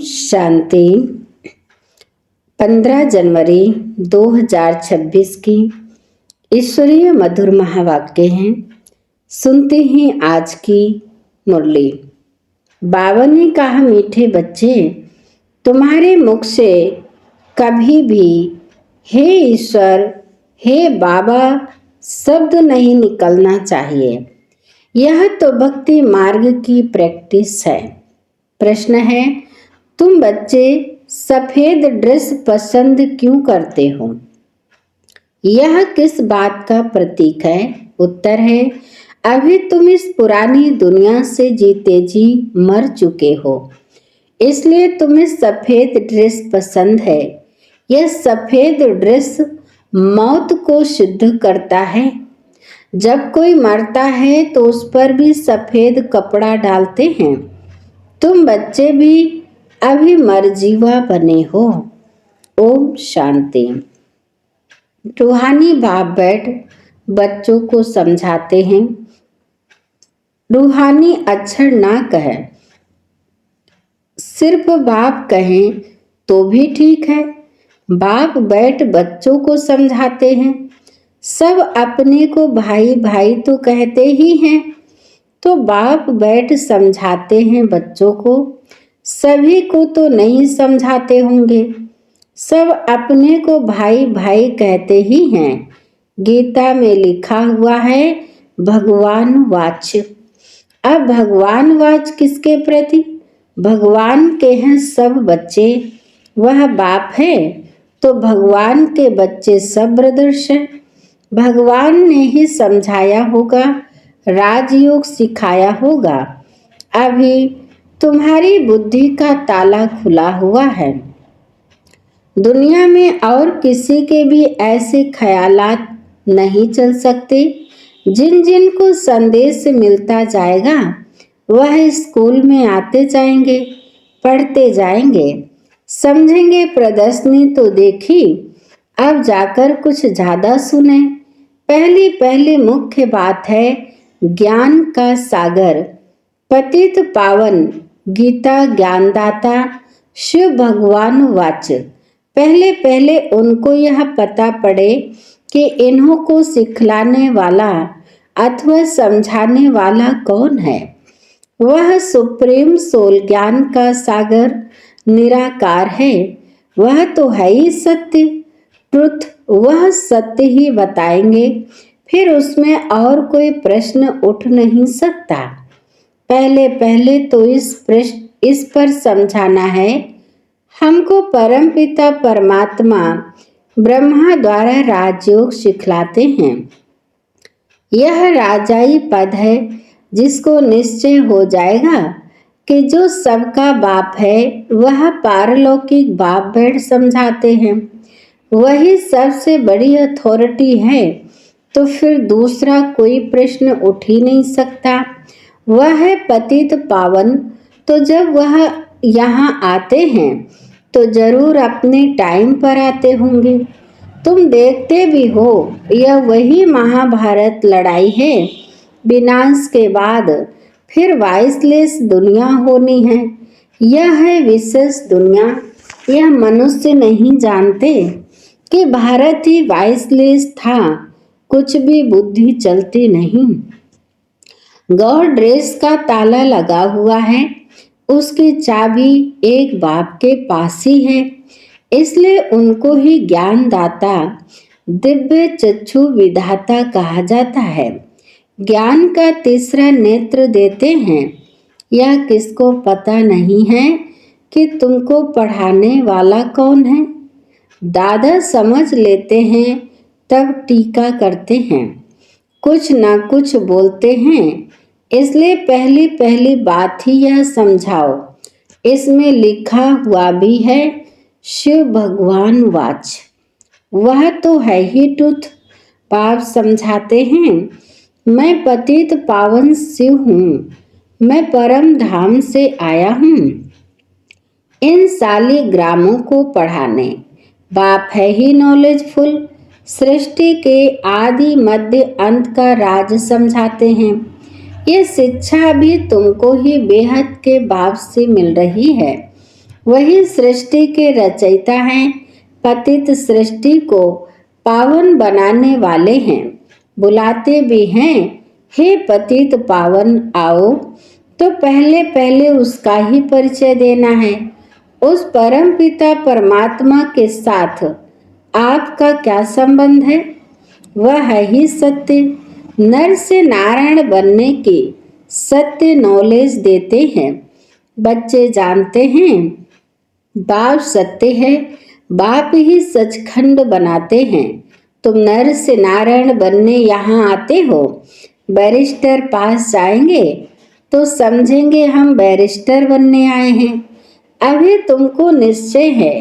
शांति। 15 जनवरी 2026 की ईश्वरीय मधुर महावाक्य हैं। सुनते ही आज की मुरली। बाबा ने कहा, मीठे बच्चे, तुम्हारे मुख से कभी भी हे ईश्वर, हे बाबा शब्द नहीं निकलना चाहिए। यह तो भक्ति मार्ग की प्रैक्टिस है। प्रश्न है, तुम बच्चे सफेद ड्रेस पसंद क्यों करते हो? यह किस बात का प्रतीक है? उत्तर है, अभी तुम इस पुरानी दुनिया से जीते जी मर चुके हो, इसलिए तुम्हें सफेद ड्रेस पसंद है। यह सफेद ड्रेस मौत को सिद्ध करता है। जब कोई मरता है तो उस पर भी सफेद कपड़ा डालते हैं। तुम बच्चे भी अभी मरजीवा बने हो। ओम शांति। रूहानी बाप बैठ बच्चों को समझाते हैं। रूहानी अक्षर ना कहें, सिर्फ बाप कहें तो भी ठीक है। बाप बैठ बच्चों को समझाते हैं। सब अपने को भाई भाई तो कहते ही हैं, तो बाप बैठ समझाते हैं बच्चों को। सभी को तो नहीं समझाते होंगे, सब अपने को भाई भाई कहते ही हैं। गीता में लिखा हुआ है भगवान वाच। अब भगवान वाच किसके प्रति? भगवान के हैं सब बच्चे। वह बाप है तो भगवान के बच्चे सब ब्रदर्स हैं। भगवान ने ही समझाया होगा, राजयोग सिखाया होगा। अभी तुम्हारी बुद्धि का ताला खुला हुआ है। दुनिया में और किसी के भी ऐसे ख्यालात नहीं चल सकते। जिन जिन को संदेश मिलता जाएगा वह स्कूल में आते जाएंगे, पढ़ते जाएंगे, समझेंगे। प्रदर्शनी तो देखी, अब जाकर कुछ ज्यादा सुने। पहली मुख्य बात है ज्ञान का सागर, पतित पावन गीता ज्ञानदाता शिव भगवान वाच। पहले उनको यह पता पड़े कि इन्हों को सिखलाने वाला अथवा समझाने वाला कौन है। वह सुप्रीम सोल ज्ञान का सागर निराकार है। वह तो है ही सत्य, ट्रुथ। वह सत्य ही बताएंगे, फिर उसमें और कोई प्रश्न उठ नहीं सकता। पहले तो इस पर समझाना है। हमको परमपिता परमात्मा ब्रह्मा द्वारा राजयोग सिखलाते हैं। यह राजाई पद है जिसको निश्चय हो जाएगा कि जो सबका बाप है वह पारलौकिक बाप बैठ समझाते हैं। वही सबसे बड़ी अथॉरिटी है, तो फिर दूसरा कोई प्रश्न उठ ही नहीं सकता। वह है पतित पावन, तो जब वह यहाँ आते हैं तो जरूर अपने टाइम पर आते होंगे। तुम देखते भी हो, यह वही महाभारत लड़ाई है। विनाश के बाद फिर वाइसलेस दुनिया होनी है। यह है विशेष दुनिया। यह मनुष्य नहीं जानते कि भारत ही वाइसलेस था, कुछ भी बुद्धि चलती नहीं। गौर ड्रेस का ताला लगा हुआ है, उसकी चाबी एक बाप के पास ही है, इसलिए उनको ही ज्ञानदाता दिव्य चक्षु विधाता कहा जाता है। ज्ञान का तीसरा नेत्र देते हैं। यह किसको पता नहीं है कि तुमको पढ़ाने वाला कौन है। दादा समझ लेते हैं तब टीका करते हैं, कुछ ना कुछ बोलते हैं। इसलिए पहली बात ही यह समझाओ। इसमें लिखा हुआ भी है शिव भगवान वाच। वह तो है ही ट्रुथ। बाप समझाते हैं, मैं पतित पावन शिव हूँ, मैं परम धाम से आया हूँ इन शालिग्रामों को पढ़ाने। बाप है ही नॉलेजफुल। सृष्टि के आदि मध्य अंत का राज समझाते हैं। ये शिक्षा भी तुमको ही बेहद के बाप से मिल रही है। वही सृष्टि के रचयिता हैं, पतित सृष्टि को पावन बनाने वाले हैं। बुलाते भी हैं, हे पतित पावन आओ, तो पहले पहले उसका ही परिचय देना है। उस परम पिता परमात्मा के साथ आपका क्या संबंध है? वह है ही सत्य। नर से नारायण बनने की सत्य नॉलेज देते हैं। बच्चे जानते हैं बाप सत्य है, बाप ही सचखंड बनाते हैं। तुम नर से नारायण बनने यहाँ आते हो। बैरिस्टर पास जाएंगे तो समझेंगे हम बैरिस्टर बनने आए हैं। अभी तुमको निश्चय है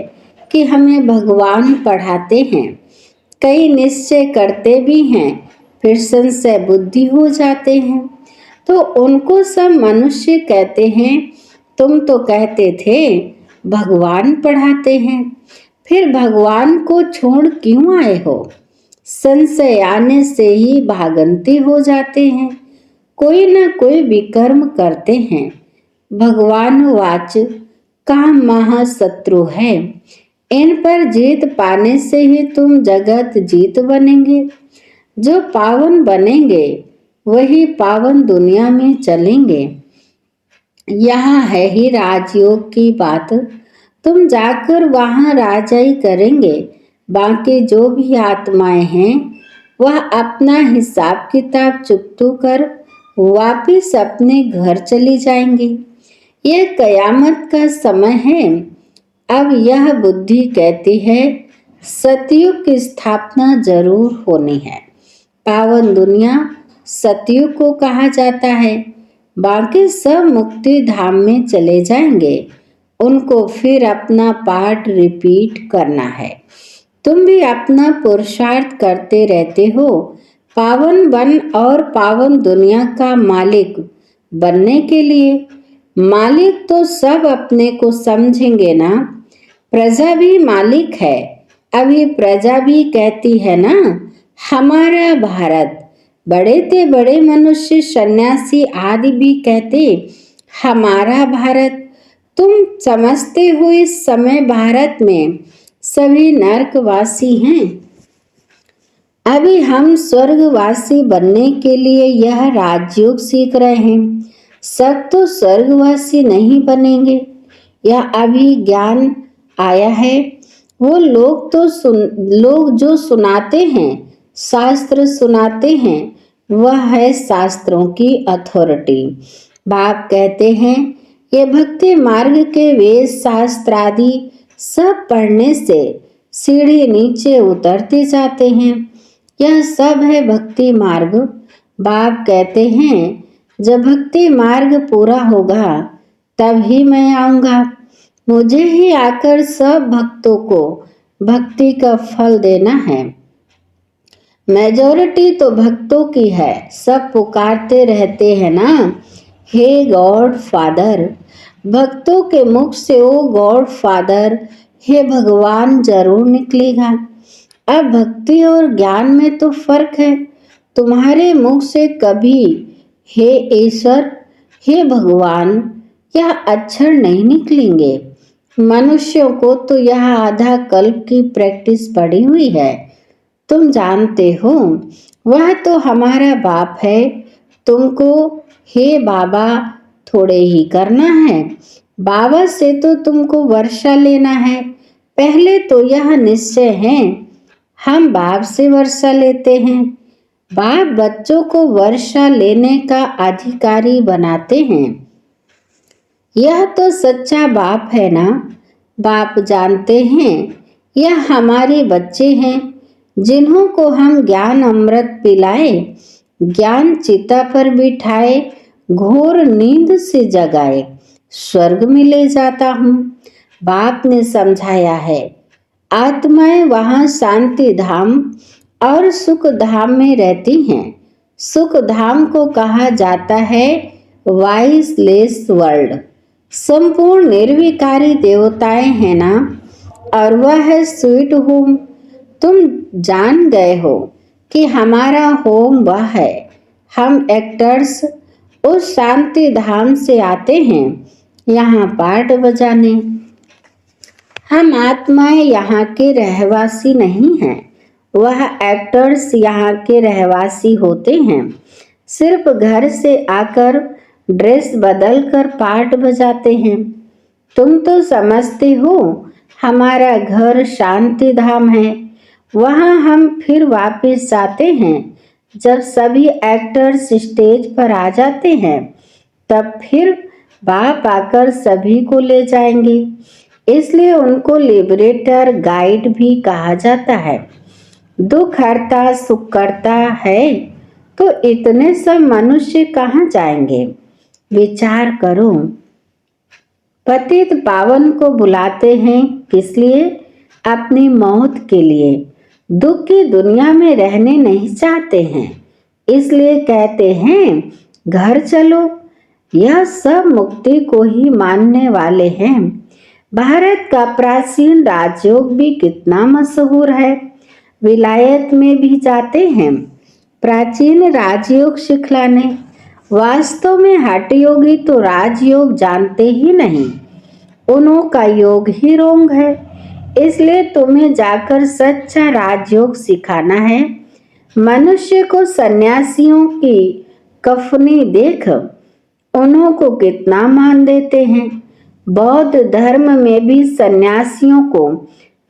कि हमें भगवान पढ़ाते हैं। कई निश्चय करते भी हैं, फिर संशय बुद्धि हो जाते हैं, तो उनको सब मनुष्य कहते हैं, तुम तो कहते थे भगवान पढ़ाते हैं, फिर भगवान को छोड़ क्यों आए हो? संशय आने से ही भागंती हो जाते हैं, कोई न कोई विकर्म करते हैं। भगवान वाच काम महाशत्रु है। इन पर जीत पाने से ही तुम जगत जीत बनेंगे। जो पावन बनेंगे वही पावन दुनिया में चलेंगे। यहाँ है ही राजयोग की बात। तुम जाकर वहाँ राजाई करेंगे। बाकी जो भी आत्माएं हैं वह अपना हिसाब किताब चुकतू कर वापिस अपने घर चली जाएंगी। यह कयामत का समय है। अब यह बुद्धि कहती है सतयुग की स्थापना जरूर होनी है। पावन दुनिया सतयुग को कहा जाता है। बाकी सब मुक्ति धाम में चले जाएंगे। उनको फिर अपना पाठ रिपीट करना है। तुम भी अपना पुरुषार्थ करते रहते हो पावन बन और पावन दुनिया का मालिक बनने के लिए। मालिक तो सब अपने को समझेंगे ना। प्रजा भी मालिक है। अभी प्रजा भी कहती है ना हमारा भारत। बड़े ते बड़े मनुष्य सन्यासी आदि भी कहते हमारा भारत। तुम समझते हो इस समय भारत में सभी नरकवासी हैं। अभी हम स्वर्गवासी बनने के लिए यह राजयोग सीख रहे हैं। सब तो स्वर्गवासी नहीं बनेंगे। यह अभी ज्ञान आया है। वो लोग तो लोग जो सुनाते हैं, शास्त्र सुनाते हैं, वह है शास्त्रों की अथॉरिटी। बाप कहते हैं ये भक्ति मार्ग के वेद शास्त्र आदि सब पढ़ने से सीढ़ी नीचे उतरते जाते हैं। यह सब है भक्ति मार्ग। बाप कहते हैं जब भक्ति मार्ग पूरा होगा तब ही मैं आऊंगा। मुझे ही आकर सब भक्तों को भक्ति का फल देना है। मेजॉरिटी तो भक्तों की है। सब पुकारते रहते हैं ना हे गॉड फादर। भक्तों के मुख से ओ गॉड फादर हे भगवान जरूर निकलेगा। अब भक्ति और ज्ञान में तो फर्क है। तुम्हारे मुख से कभी हे ईश्वर हे भगवान यह अक्षर नहीं निकलेंगे। मनुष्यों को तो यह आधा कल्प की प्रैक्टिस पड़ी हुई है। तुम जानते हो वह तो हमारा बाप है। तुमको हे बाबा थोड़े ही करना है। बाबा से तो तुमको वर्षा लेना है। पहले तो यह निश्चय है हम बाप से वर्षा लेते हैं। बाप बच्चों को वर्षा लेने का अधिकारी बनाते हैं। यह तो सच्चा बाप है ना। बाप जानते हैं यह हमारे बच्चे हैं जिन्हों को हम ज्ञान अमृत पिलाए, ज्ञान चिता पर बिठाए, घोर नींद से जगाए, स्वर्ग में ले जाता हूँ। बाप ने समझाया है आत्माएं वहाँ शांति धाम और सुख धाम में रहती हैं। सुख धाम को कहा जाता है वाइसलेस वर्ल्ड। संपूर्ण निर्विकारी देवताएं हैं ना, और वह है स्वीट होम। तुम जान गए हो कि हमारा होम वह है। हम एक्टर्स उस शांति धाम से आते हैं यहाँ पार्ट बजाने। हम आत्माएं यहाँ के रहवासी नहीं हैं, वह एक्टर्स यहाँ के रहवासी होते हैं। सिर्फ घर से आकर ड्रेस बदलकर पार्ट बजाते हैं। तुम तो समझते हो हमारा घर शांति धाम है, वहाँ हम फिर वापस जाते हैं। जब सभी एक्टर्स स्टेज पर आ जाते हैं तब फिर बाप आकर सभी को ले जाएंगे, इसलिए उनको लिबरेटर गाइड भी कहा जाता है। दुख हरता सुख करता है, तो इतने सब मनुष्य कहाँ जाएंगे? विचार करो। पतित पावन को बुलाते हैं किस लिए? अपनी मौत के लिए। दुख की दुनिया में रहने नहीं चाहते हैं, इसलिए कहते हैं घर चलो। यह सब मुक्ति को ही मानने वाले हैं। भारत का प्राचीन राजयोग भी कितना मशहूर है, विलायत में भी जाते हैं प्राचीन राजयोग सिखलाने। वास्तव में हठ योगी तो राजयोग जानते ही नहीं, उन्हों का योग ही रोंग है। इसलिए तुम्हें जाकर सच्चा राजयोग सिखाना है। मनुष्य को सन्यासियों की कफनी देख उन्हों को कितना मान देते हैं। बौद्ध धर्म में भी सन्यासियों को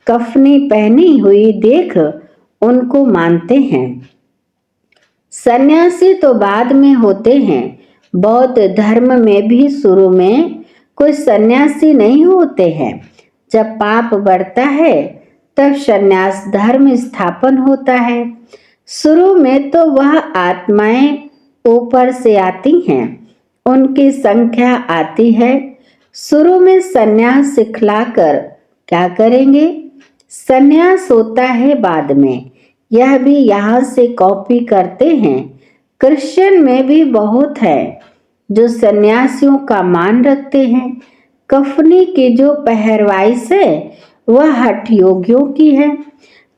कफनी पहनी हुई देख उनको मानते हैं। सन्यासी तो बाद में होते हैं। बौद्ध धर्म में भी शुरू में कोई सन्यासी नहीं होते हैं। जब पाप बढ़ता है तब सन्यास धर्म स्थापन होता है। शुरू में तो वह आत्माएं ऊपर से आती हैं, उनकी संख्या आती है। शुरू में सन्यास सिखलाकर क्या करेंगे? सन्यास होता है बाद में, यह भी यहाँ से कॉपी करते हैं। क्रिश्चियन में भी बहुत है जो सन्यासियों का मान रखते हैं। कफनी की जो पहरवाइश है वह हठ योगियों की है।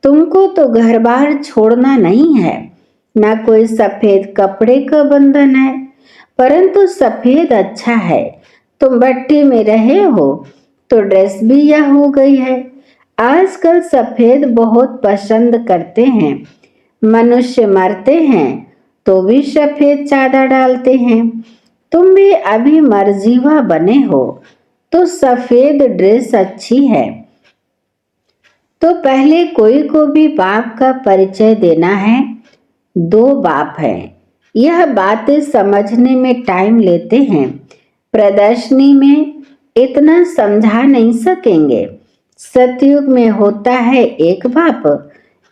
तुमको तो घर बार छोड़ना नहीं है, न कोई सफेद कपड़े का बंधन है, परंतु सफेद अच्छा है। तुम भट्टी में रहे हो तो ड्रेस भी यह हो गई है। आजकल सफेद बहुत पसंद करते हैं। मनुष्य मरते हैं तो भी सफेद चादर डालते हैं। तुम भी अभी मर्जीवा बने हो तो सफेद ड्रेस अच्छी है। तो पहले कोई को भी बाप का परिचय देना है। दो बाप है, यह बातें समझने में टाइम लेते हैं। प्रदर्शनी में इतना समझा नहीं सकेंगे। सतयुग में होता है एक बाप,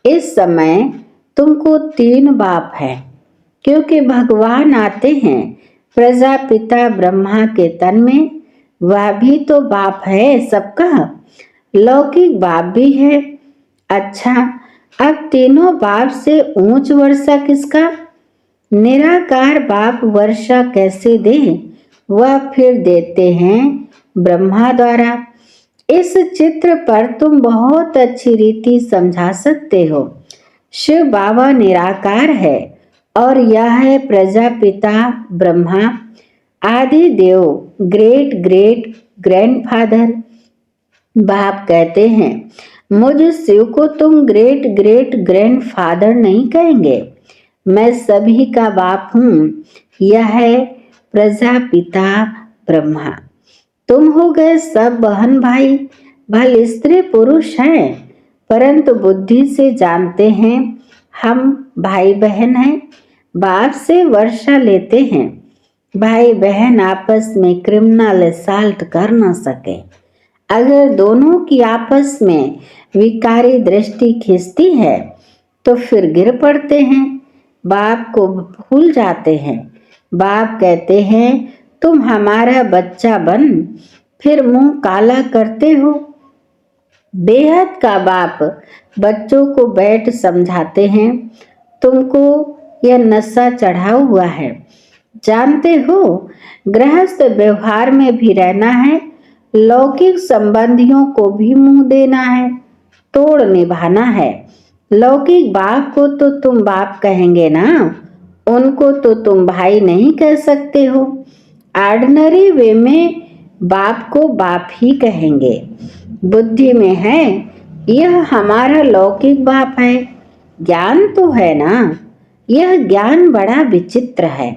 इस समय तुमको तीन बाप है, क्योंकि भगवान आते हैं प्रजापिता ब्रह्मा के तन में। वह भी तो बाप है सबका, लौकिक बाप भी है। अच्छा, अब तीनों बाप से ऊंच वर्षा किसका? निराकार बाप वर्षा कैसे दे? वह फिर देते हैं ब्रह्मा द्वारा। इस चित्र पर तुम बहुत अच्छी रीति समझा सकते हो। शिव बाबा निराकार है और यह है प्रजापिता ब्रह्मा, आदि देव, ग्रेट ग्रेट ग्रैंडफादर। बाप कहते हैं मुझ शिव को तुम ग्रेट ग्रेट ग्रैंडफादर नहीं कहेंगे, मैं सभी का बाप हूँ। यह है प्रजापिता ब्रह्मा। तुम हो गए सब बहन भाई, भले स्त्री पुरुष हैं, परंतु बुद्धि से जानते हैं हम भाई बहन हैं। बाप से वर्षा लेते हैं। भाई बहन आपस में क्रिमिनल असॉल्ट कर न सके। अगर दोनों की आपस में विकारी दृष्टि खींचती है तो फिर गिर पड़ते हैं, बाप को भूल जाते हैं। बाप कहते हैं तुम हमारा बच्चा बन, फिर मुंह काला करते हो। बेहद का बाप बच्चों को बैठ समझाते हैं तुमको यह नशा चढ़ा हुआ है, जानते हो गृहस्थ व्यवहार में भी रहना है, लौकिक संबंधियों को भी मुंह देना है, तोड़ निभाना है। लौकिक बाप को तो तुम बाप कहेंगे ना, उनको तो तुम भाई नहीं कह सकते हो। ऑर्डिनरी वे में बाप को बाप ही कहेंगे। बुद्धि में है, यह हमारा लौकिक बाप है। ज्ञान तो है ना, यह ज्ञान बड़ा विचित्र है।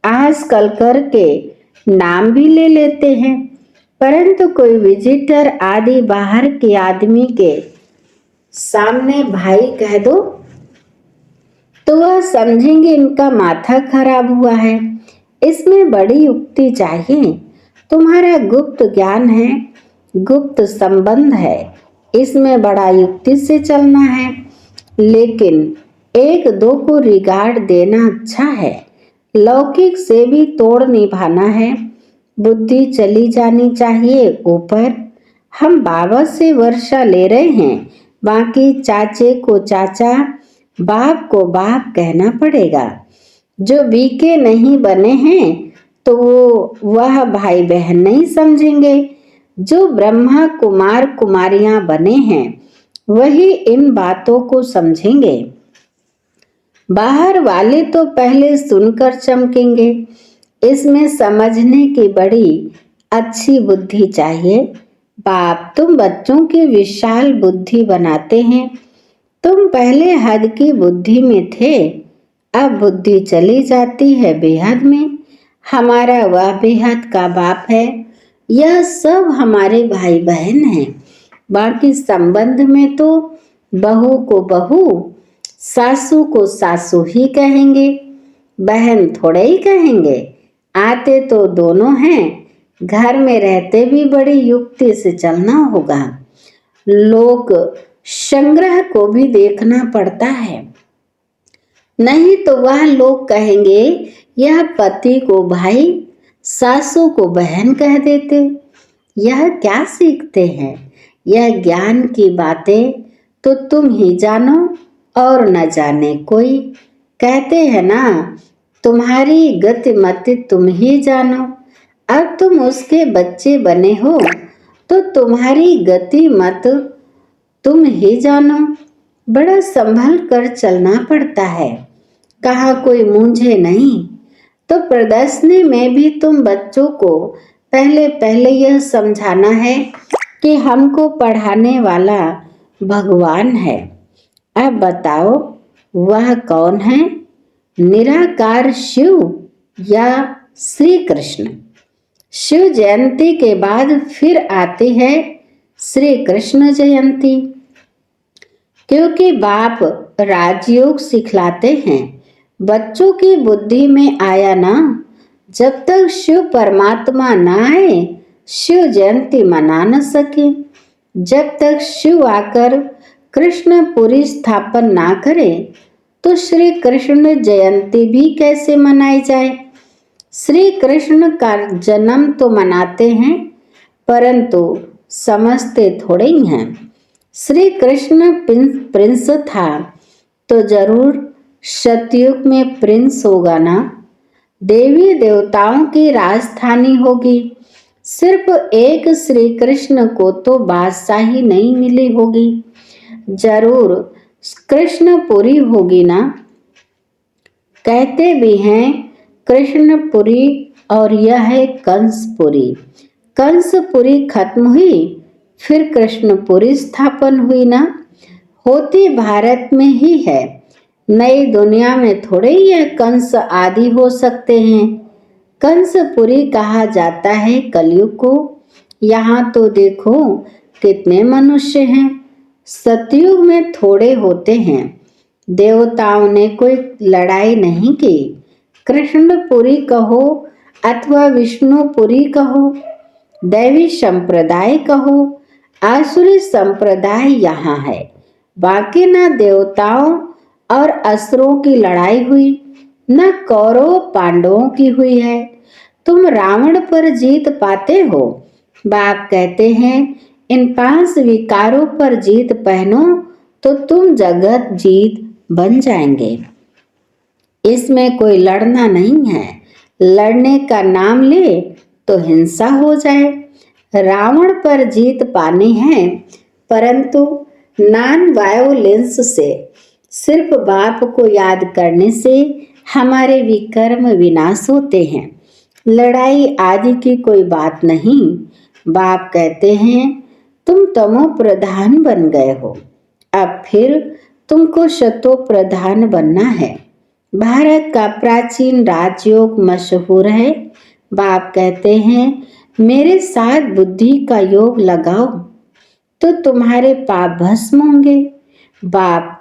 आजकल करके नाम भी ले लेते हैं, परंतु कोई विजिटर आदि बाहर के आदमी के सामने भाई कह दो तो वह समझेंगे इनका माथा खराब हुआ है। इसमें बड़ी युक्ति चाहिए। तुम्हारा गुप्त ज्ञान है, गुप्त संबंध है, इसमें बड़ा युक्ति से चलना है। लेकिन एक दो को रिगार्ड देना अच्छा है, लौकिक से भी तोड़ निभाना है। बुद्धि चली जानी चाहिए ऊपर। हम बाबा से वर्षा ले रहे हैं, बाकी चाचे को चाचा, बाप को बाप कहना पड़ेगा। जो बीके नहीं बने हैं तो वह भाई बहन नहीं समझेंगे। जो ब्रह्मा कुमार कुमारियां बने हैं वही इन बातों को समझेंगे। बाहर वाले तो पहले सुनकर चमकेंगे। इसमें समझने की बड़ी अच्छी बुद्धि चाहिए। बाप तुम बच्चों की विशाल बुद्धि बनाते हैं। तुम पहले हद की बुद्धि में थे, अब बुद्धि चली जाती है बेहद में। हमारा वह बेहद का बाप है। यह सब हमारे भाई बहन हैं। बाकी संबंध में तो बहू को बहू, सासू को सासू ही कहेंगे, बहन थोड़े ही कहेंगे। आते तो दोनों हैं, घर में रहते भी बड़ी युक्ति से चलना होगा। लोक संग्रह को भी देखना पड़ता है, नहीं तो वह लोग कहेंगे यह पति को भाई, सासू को बहन कह देते। यह क्या सीखते हैं? यह ज्ञान की बातें तो तुम ही जानो और न जाने कोई। कहते हैं ना, तुम्हारी गति मति तुम ही जानो। अब तुम उसके बच्चे बने हो तो तुम्हारी गति मत तुम ही जानो। बड़ा संभल कर चलना पड़ता है, कहा कोई मूंझे नहीं। तो प्रदर्शनी में भी तुम बच्चों को पहले पहले यह समझाना है कि हमको पढ़ाने वाला भगवान है। अब बताओ वह कौन है, निराकार शिव या श्री कृष्ण? शिव जयंती के बाद फिर आती है श्री कृष्ण जयंती, क्योंकि बाप राजयोग सिखलाते हैं। बच्चों की बुद्धि में आया ना, जब तक शिव परमात्मा न आए शिव जयंती मना न सके। जब तक शिव आकर कृष्णपुरी स्थापन ना करे तो श्री कृष्ण जयंती भी कैसे मनाई जाए? श्री कृष्ण का जन्म तो मनाते हैं, परंतु समझते थोड़े ही हैं। श्री कृष्ण प्रिंस था तो जरूर सतयुग में प्रिंस होगा ना। देवी देवताओं की राजधानी होगी। सिर्फ एक श्री कृष्ण को तो बादशाही नहीं मिली होगी, जरूर कृष्णपुरी होगी ना। कहते भी हैं कृष्णपुरी और यह है कंसपुरी। कंसपुरी खत्म हुई, फिर कृष्णपुरी स्थापन हुई ना। होती भारत में ही है, नई दुनिया में थोड़े ही यह कंस आदि हो सकते हैं। कंसपुरी कहा जाता है कलयुग को। यहाँ तो देखो कितने मनुष्य हैं। सतयुग में थोड़े होते हैं। देवताओं ने कोई लड़ाई नहीं की। कृष्णपुरी कहो अथवा विष्णुपुरी कहो, दैवी संप्रदाय कहो, आसुरी संप्रदाय यहाँ है। बाकी न देवताओं और असुरों की लड़ाई हुई, न कौरव पांडवों की हुई है। तुम रावण पर जीत पाते हो। बाप कहते हैं इन 5 विकारों पर जीत पहनो तो तुम जगत जीत बन जाएंगे। इसमें कोई लड़ना नहीं है। लड़ने का नाम ले तो हिंसा हो जाए। रावण पर जीत पानी है, परंतु नॉन वायोलेंस से, सिर्फ बाप को याद करने से हमारे विकर्म विनाश होते हैं। लड़ाई आदि की कोई बात नहीं। बाप कहते हैं तुम तमो प्रधान बन गए हो, अब फिर तुमको शतो प्रधान बनना है। भारत का प्राचीन राजयोग मशहूर है। बाप कहते हैं, मेरे साथ बुद्धि का योग लगाओ तो तुम्हारे पाप भस्म होंगे। बाप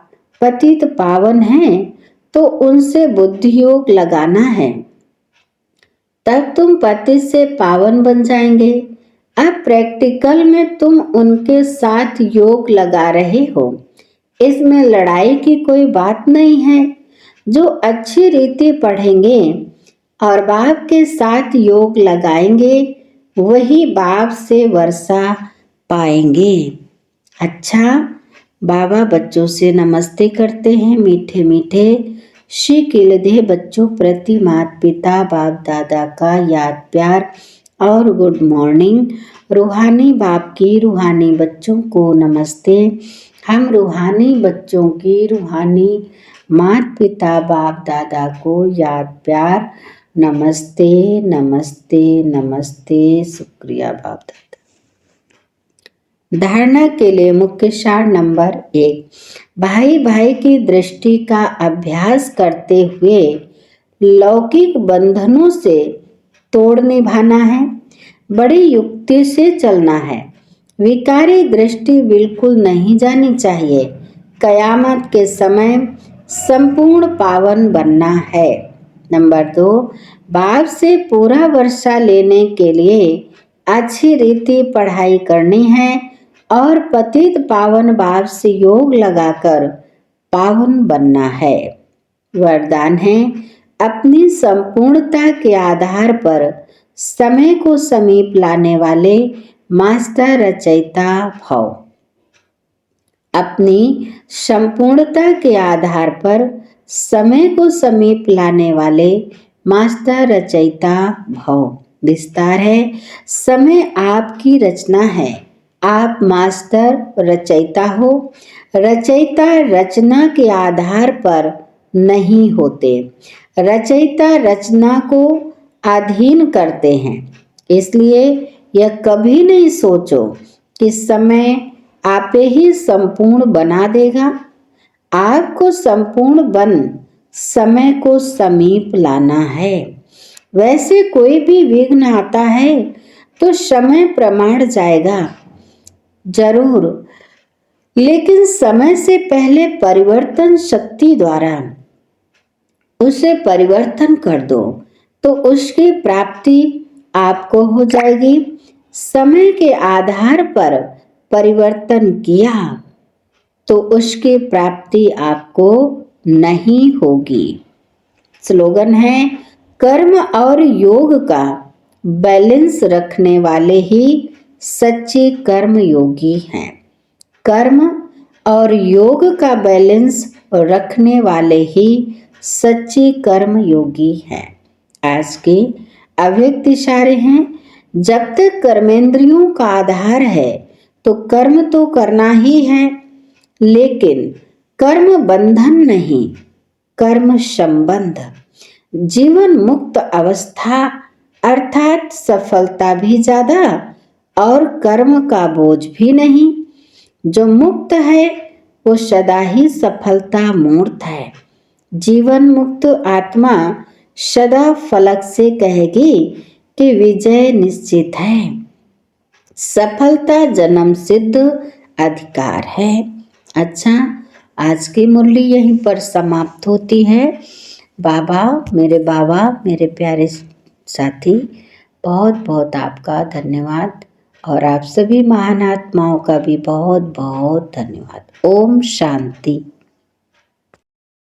पतित पावन हैं तो उनसे बुद्धि योग लगाना है, तब तुम पतित से पावन बन जाएंगे। अब प्रैक्टिकल में तुम उनके साथ योग लगा रहे हो, इसमें लड़ाई की कोई बात नहीं है। जो अच्छी रीति पढ़ेंगे और बाप के साथ योग लगाएंगे वही बाप से वर्षा पाएंगे। अच्छा, बाबा बच्चों से नमस्ते करते हैं। मीठे मीठे श्री किलधे बच्चों प्रति माता पिता बाप दादा का याद प्यार और गुड मॉर्निंग। रूहानी बाप की रूहानी बच्चों को नमस्ते। हम रूहानी बच्चों की रूहानी माता पिता बाप दादा को याद प्यार नमस्ते नमस्ते नमस्ते। शुक्रिया बाप दादा। धारणा के लिए मुख्य सार नंबर 1, भाई भाई की दृष्टि का अभ्यास करते हुए लौकिक बंधनों से तोड़ निभाना है, बड़ी युक्ति से चलना है। विकारी दृष्टि बिल्कुल नहीं जानी चाहिए। कयामत के समय संपूर्ण पावन बनना है। नंबर 2, बाप से पूरा वर्षा लेने के लिए अच्छी रीति पढ़ाई करनी है और पतित पावन बाप से योग लगाकर पावन बनना है। वरदान है, अपनी संपूर्णता के आधार पर समय को समीप लाने वाले मास्टर रचयिता भव। अपनी संपूर्णता के आधार पर समय को समीप लाने वाले मास्टर रचयिता भव। विस्तार है, समय आपकी रचना है, आप मास्टर रचयिता हो। रचयिता रचना के आधार पर नहीं होते, रचयिता रचना को अधीन करते हैं। इसलिए यह कभी नहीं सोचो कि समय आपे ही संपूर्ण बना देगा। आपको संपूर्ण बन समय को समीप लाना है। वैसे कोई भी विघ्न आता है तो समय प्रमाण जाएगा जरूर, लेकिन समय से पहले परिवर्तन शक्ति द्वारा उसे परिवर्तन कर दो तो उसकी प्राप्ति आपको हो जाएगी। समय के आधार पर परिवर्तन किया तो उसकी प्राप्ति आपको नहीं होगी। स्लोगन है, कर्म और योग का बैलेंस रखने वाले ही सच्चे कर्म योगी हैं। कर्म और योग का बैलेंस रखने वाले ही सच्चे कर्म योगी हैं। आज के अव्यक्त इशारे हैं, जब तक कर्मेंद्रियों का आधार है तो कर्म तो करना ही है, लेकिन कर्म बंधन नहीं, कर्म संबंध। जीवन मुक्त अवस्था अर्थात सफलता भी ज्यादा और कर्म का बोझ भी नहीं। जो मुक्त है वो सदा ही सफलता मूर्त है। जीवन मुक्त आत्मा सदा फलक से कहेगी कि विजय निश्चित है, सफलता जन्म सिद्ध अधिकार है। अच्छा, आज की मुरली यहीं पर समाप्त होती है। बाबा मेरे प्यारे साथी, बहुत बहुत आपका धन्यवाद और आप सभी महान आत्माओं का भी बहुत बहुत धन्यवाद। ओम शांति।